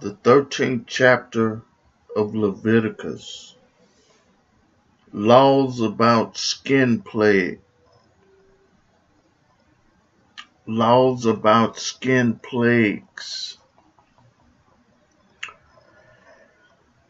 The 13th chapter of Leviticus. Laws about skin plague. Laws about skin plagues.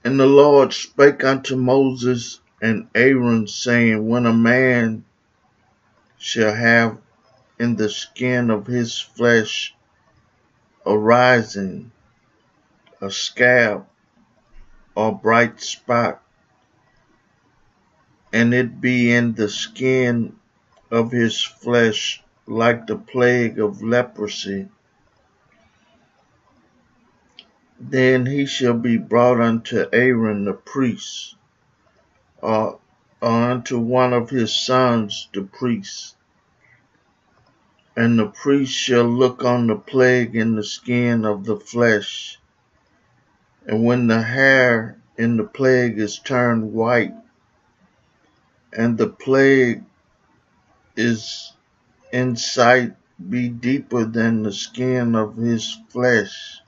And the Lord spake unto Moses and Aaron, saying, When a man shall have in the skin of his flesh a rising, a scab, or bright spot, and it be in the skin of his flesh like the plague of leprosy, then he shall be brought unto Aaron the priest, or unto one of his sons the priest. And the priest shall look on the plague in the skin of the flesh, and when the hair in the plague is turned white, and the plague is in sight be deeper than the skin of his flesh,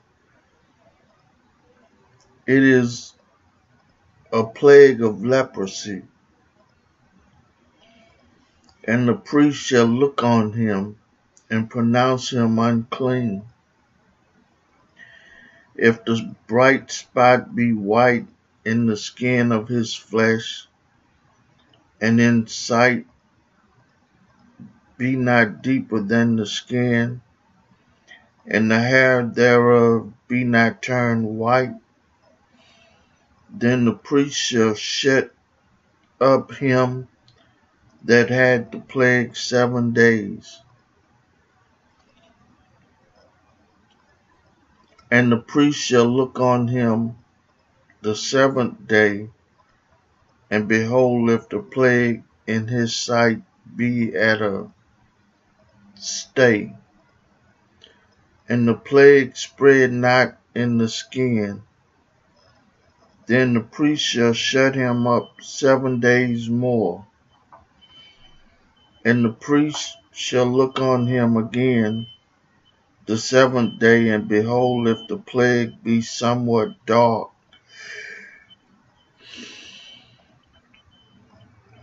it is a plague of leprosy. And the priest shall look on him and pronounce him unclean. If the bright spot be white in the skin of his flesh, and in sight be not deeper than the skin, and the hair thereof be not turned white, then the priest shall shut up him that had the plague 7 days. And the priest shall look on him the 7th day, and behold, if the plague in his sight be at a stay, and the plague spread not in the skin, then the priest shall shut him up 7 days more. And the priest shall look on him again the 7th day, and behold, if the plague be somewhat dark,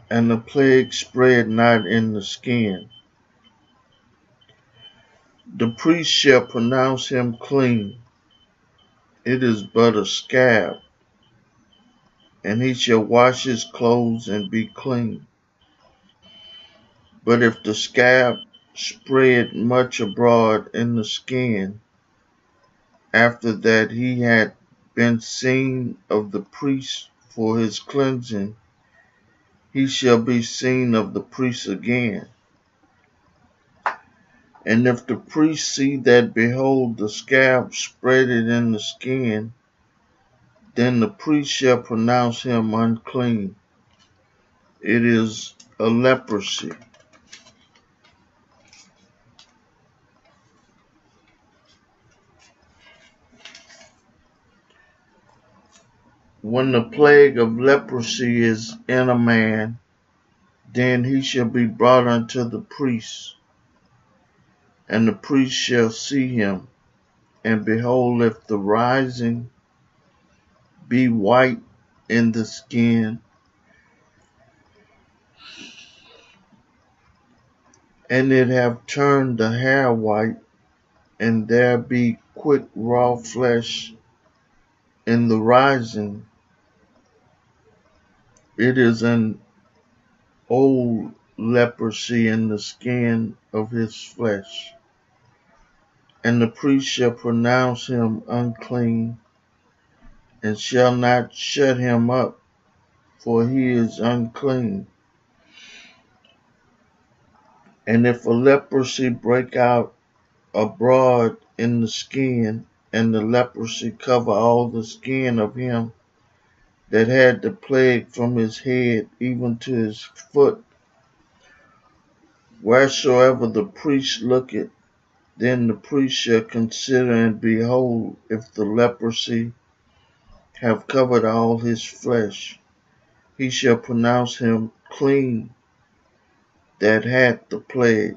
and the plague spread not in the skin, the priest shall pronounce him clean. It is but a scab, and he shall wash his clothes and be clean. But if the scab spread much abroad in the skin, after that he had been seen of the priest for his cleansing, he shall be seen of the priest again. And if the priest see that, behold, the scab spreaded in the skin, then the priest shall pronounce him unclean. It is a leprosy. When the plague of leprosy is in a man, then he shall be brought unto the priest, and the priest shall see him, and behold, if the rising be white in the skin, and it have turned the hair white, and there be quick raw flesh in the rising, it is an old leprosy in the skin of his flesh. And the priest shall pronounce him unclean, and shall not shut him up, for he is unclean. And if a leprosy break out abroad in the skin, and the leprosy cover all the skin of him that had the plague from his head even to his foot, wheresoever the priest looketh, then the priest shall consider, and behold, if the leprosy have covered all his flesh, he shall pronounce him clean that had the plague.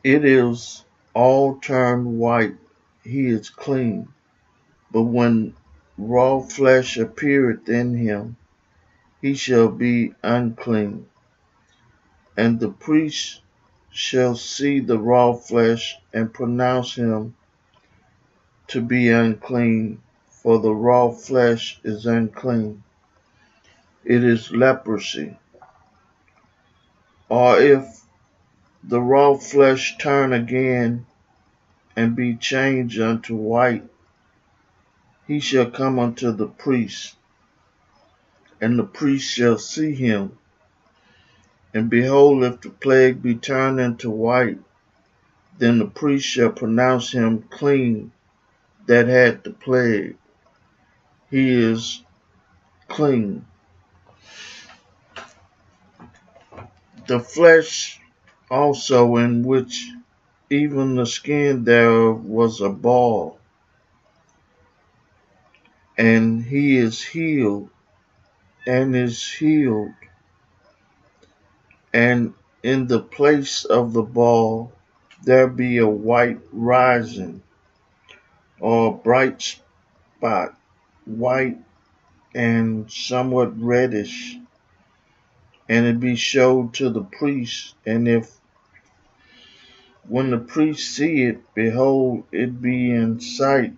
It is all turned white, he is clean. But when raw flesh appeareth in him, he shall be unclean. And the priest shall see the raw flesh and pronounce him to be unclean, for the raw flesh is unclean. It is leprosy. Or if the raw flesh turn again and be changed unto white, he shall come unto the priest, and the priest shall see him. And behold, if the plague be turned into white, then the priest shall pronounce him clean that had the plague. He is clean. The flesh also, in which even the skin thereof was a ball, and he is healed, and is healed, and in the place of the ball there be a white rising, or a bright spot, white and somewhat reddish, and it be showed to the priest, and if when the priest see it, behold, it be in sight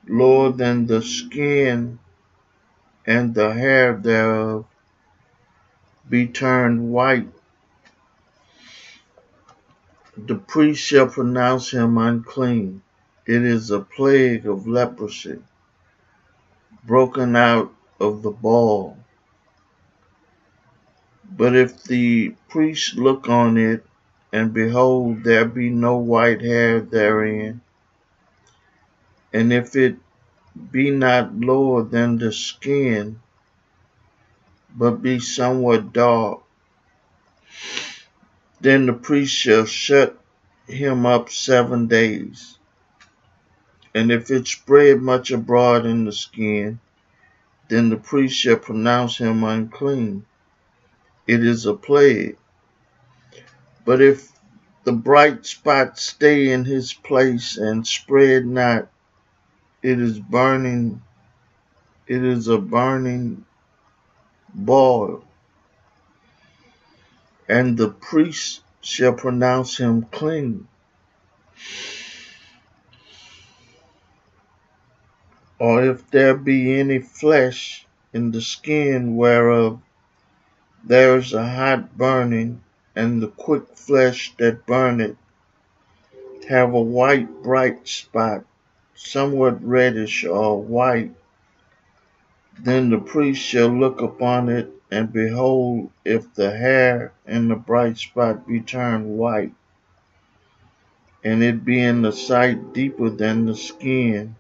lower than the skin, and the hair thereof be turned white, the priest shall pronounce him unclean. It is a plague of leprosy, broken out of the ball. But if the priest look on it, and behold, there be no white hair therein, and if it be not lower than the skin, but be somewhat dark, then the priest shall shut him up 7 days. And if it spread much abroad in the skin, then the priest shall pronounce him unclean. It is a plague. But if the bright spot stay in his place and spread not, it is a burning ball, and the priest shall pronounce him clean. Or if there be any flesh in the skin whereof there is a hot burning, and the quick flesh that burneth have a white bright spot, somewhat reddish or white, then the priest shall look upon it, and behold, if the hair and the bright spot be turned white, and it be in the sight deeper than the skin,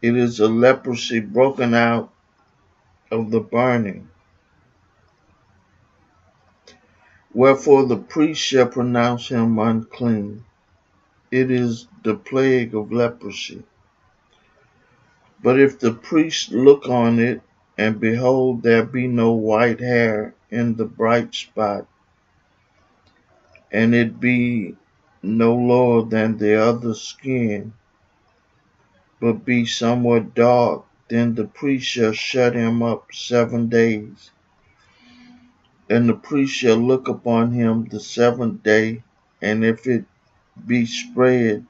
it is a leprosy broken out of the burning. Wherefore the priest shall pronounce him unclean. It is the plague of leprosy. But if the priest look on it, and behold, there be no white hair in the bright spot, and it be no lower than the other skin, but be somewhat dark, then the priest shall shut him up 7 days. And the priest shall look upon him the 7th day, and if it be spread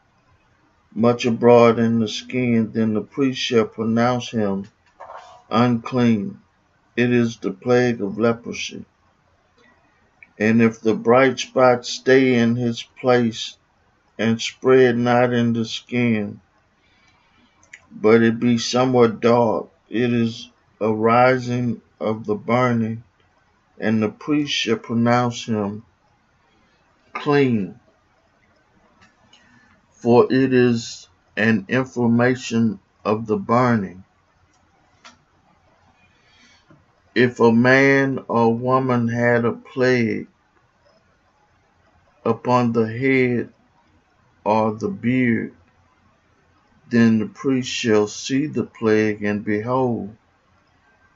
much abroad in the skin, then the priest shall pronounce him unclean. It is the plague of leprosy. And if the bright spot stay in his place and spread not in the skin, but it be somewhat dark, it is a rising of the burning, and the priest shall pronounce him clean, for it is an inflammation of the burning. If a man or woman had a plague upon the head or the beard, then the priest shall see the plague, and behold,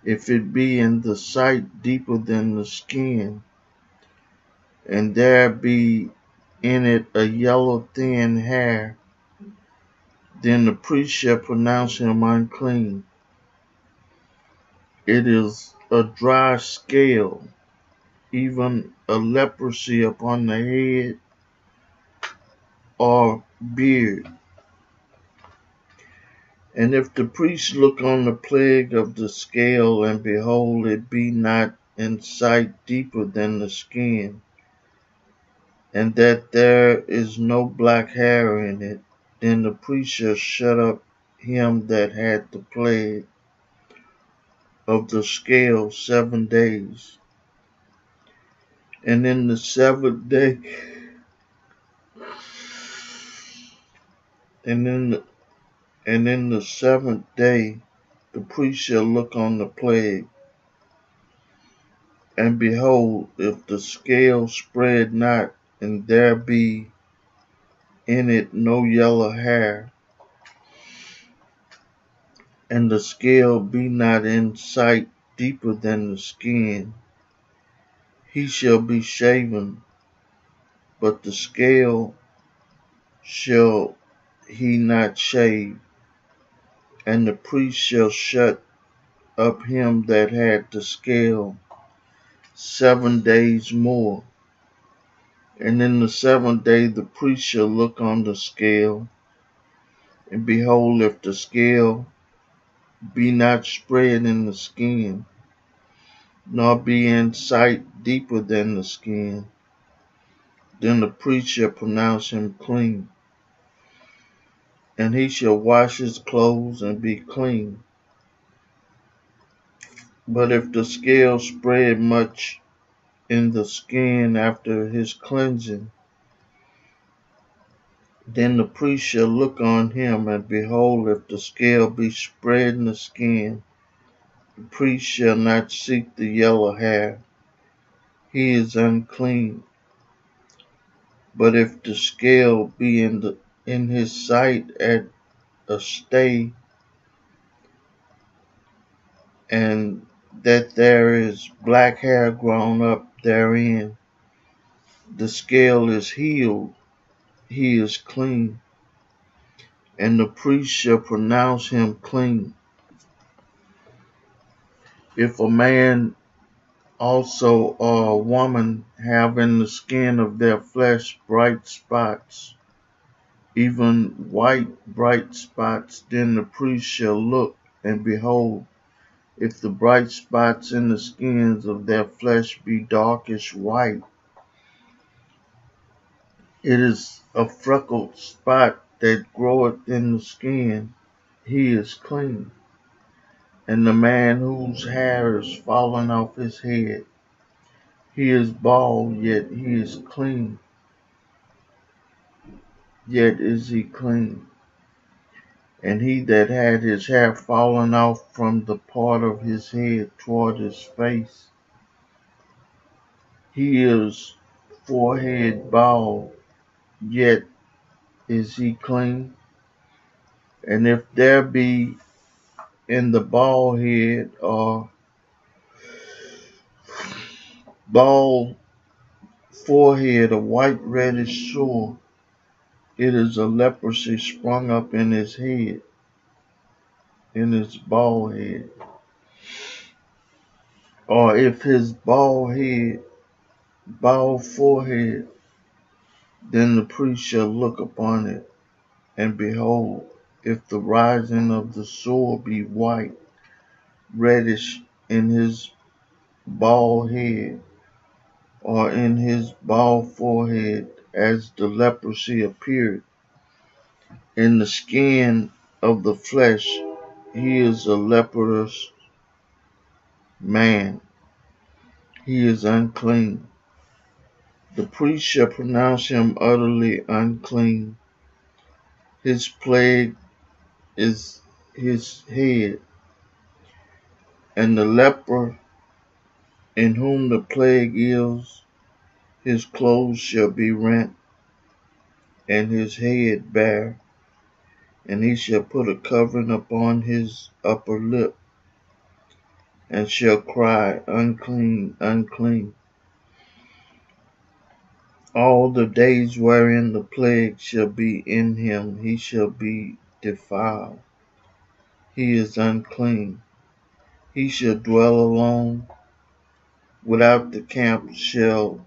if it be in the sight deeper than the skin, and there be in it a yellow thin hair, Then the priest shall pronounce him unclean. It is a dry scale, even a leprosy upon the head or beard. And if the priest look on the plague of the scale, and behold, it be not in sight deeper than the skin, and that there is no black hair in it, then the priest shall shut up him that had the plague of the scale 7 days. And in the seventh day, and in the seventh day, the priest shall look on the plague, and behold, if the scale spread not, and there be in it no yellow hair, and the scale be not in sight deeper than the skin, he shall be shaven, but the scale shall he not shave. And the priest shall shut up him that had the scale 7 days more. And in the seventh day the priest shall look on the scale, and behold, if the scale be not spread in the skin, nor be in sight deeper than the skin, then the priest shall pronounce him clean. And he shall wash his clothes and be clean. But if the scale spread much in the skin after his cleansing, then the priest shall look on him, and behold, if the scale be spread in the skin, the priest shall not seek the yellow hair, he is unclean. But if the scale be in his sight at a stay, and that there is black hair grown up therein, the scale is healed, he is clean, and the priest shall pronounce him clean. If a man also or a woman have in the skin of their flesh bright spots, even white bright spots, then the priest shall look, and behold, if the bright spots in the skins of their flesh be darkish white, it is a freckled spot that groweth in the skin, he is clean. And the man whose hair is fallen off his head, he is bald, yet he is clean, yet is he clean. And he that had his hair fallen off from the part of his head toward his face, he is forehead bald, yet is he clean. And if there be in the bald head or bald forehead a white reddish sore, it is a leprosy sprung up in his head, in his bald head. Or if his bald forehead, then the priest shall look upon it, and behold, if the rising of the sore be white, reddish in his bald head, or in his bald forehead, as the leprosy appeared in the skin of the flesh, he is a leprous man, he is unclean. The priest shall pronounce him utterly unclean. His plague is his head, and the leper in whom the plague is, his clothes shall be rent, and his head bare, and he shall put a covering upon his upper lip, and shall cry, unclean, unclean, all the days wherein the plague shall be in him. He shall be defiled. He is unclean. He shall dwell alone. Without the camp shall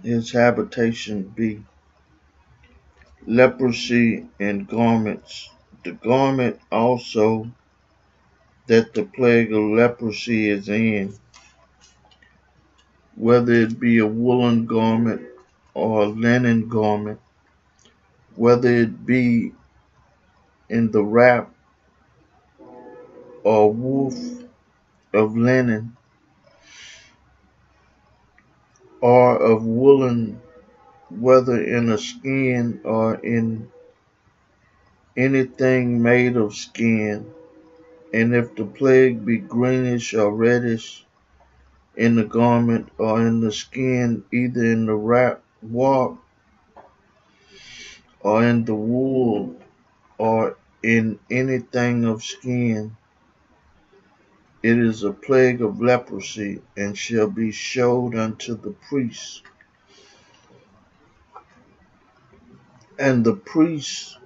his habitation be. Leprosy and garments. The garment also that the plague of leprosy is in, whether it be a woolen garment or a linen garment, whether it be in the wrap or woof of linen or of woolen, whether in a skin or in anything made of skin, and if the plague be greenish or reddish in the garment or in the skin, either in the warp or in the wool or in anything of skin, it is a plague of leprosy, and shall be showed unto the priest. And the priest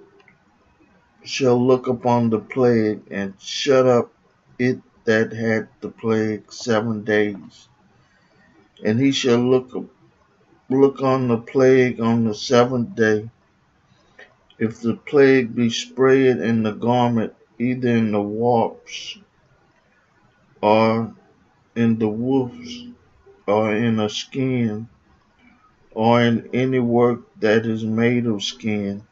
shall look upon the plague, and shut up it that had the plague 7 days. And he shall look on the plague on the 7th day. If the plague be spread in the garment, either in the warps, or in the woofs, or in a skin, or in any work that is made of skin,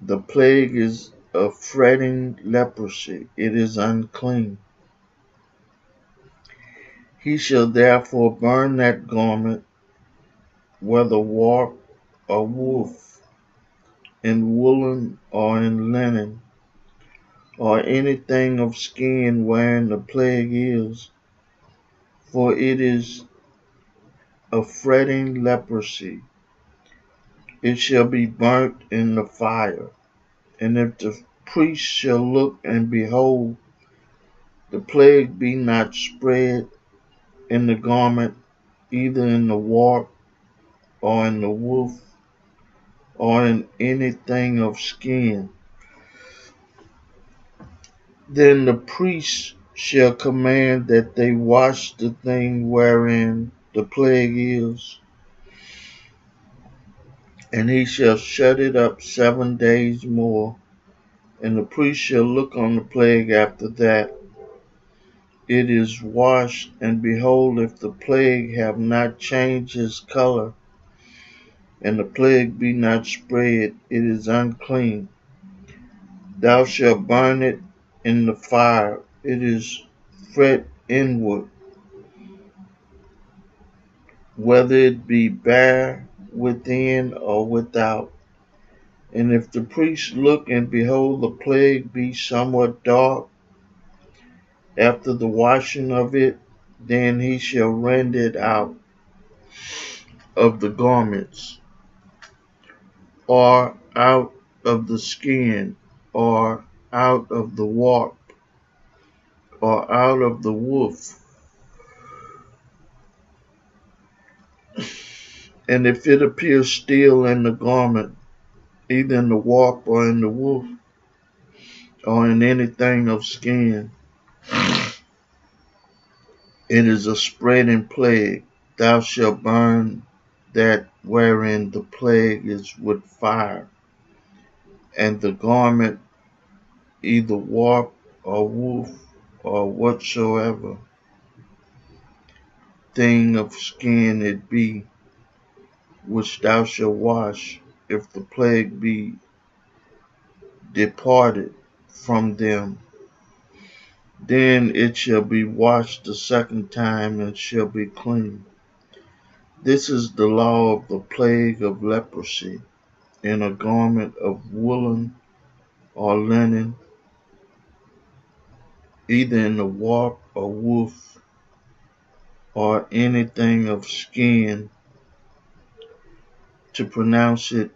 the plague is a fretting leprosy. It is unclean. He shall therefore burn that garment, whether warp or woof, in woolen or in linen, or anything of skin wherein the plague is, for it is a fretting leprosy. It shall be burnt in the fire. And if the priest shall look and behold, the plague be not spread in the garment, either in the warp or in the woof, or in anything of skin, then the priest shall command that they wash the thing wherein the plague is, and he shall shut it up 7 days more, and the priest shall look on the plague after that it is washed, and behold, if the plague have not changed his color, and the plague be not spread, it is unclean. Thou shalt burn it in the fire. It is fret inward, whether it be bare within or without. And if the priest look and behold the plague be somewhat dark after the washing of it, then he shall rend it out of the garments, or out of the skin, or out of the warp, or out of the woof. And if it appear still in the garment, either in the warp or in the woof, or in anything of skin, it is a spreading plague. Thou shalt burn that wherein the plague is with fire, and the garment, either warp or woof, or whatsoever thing of skin it be, which thou shalt wash, if the plague be departed from them, then it shall be washed the 2nd time, and shall be clean. This is the law of the plague of leprosy, in a garment of woolen or linen, either in the warp or woof, or anything of skin, to pronounce it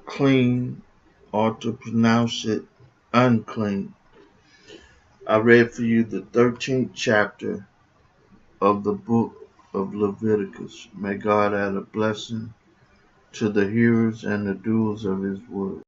clean or to pronounce it unclean. I read for you the 13th chapter of the book of Leviticus. May God add a blessing to the hearers and the doers of his word.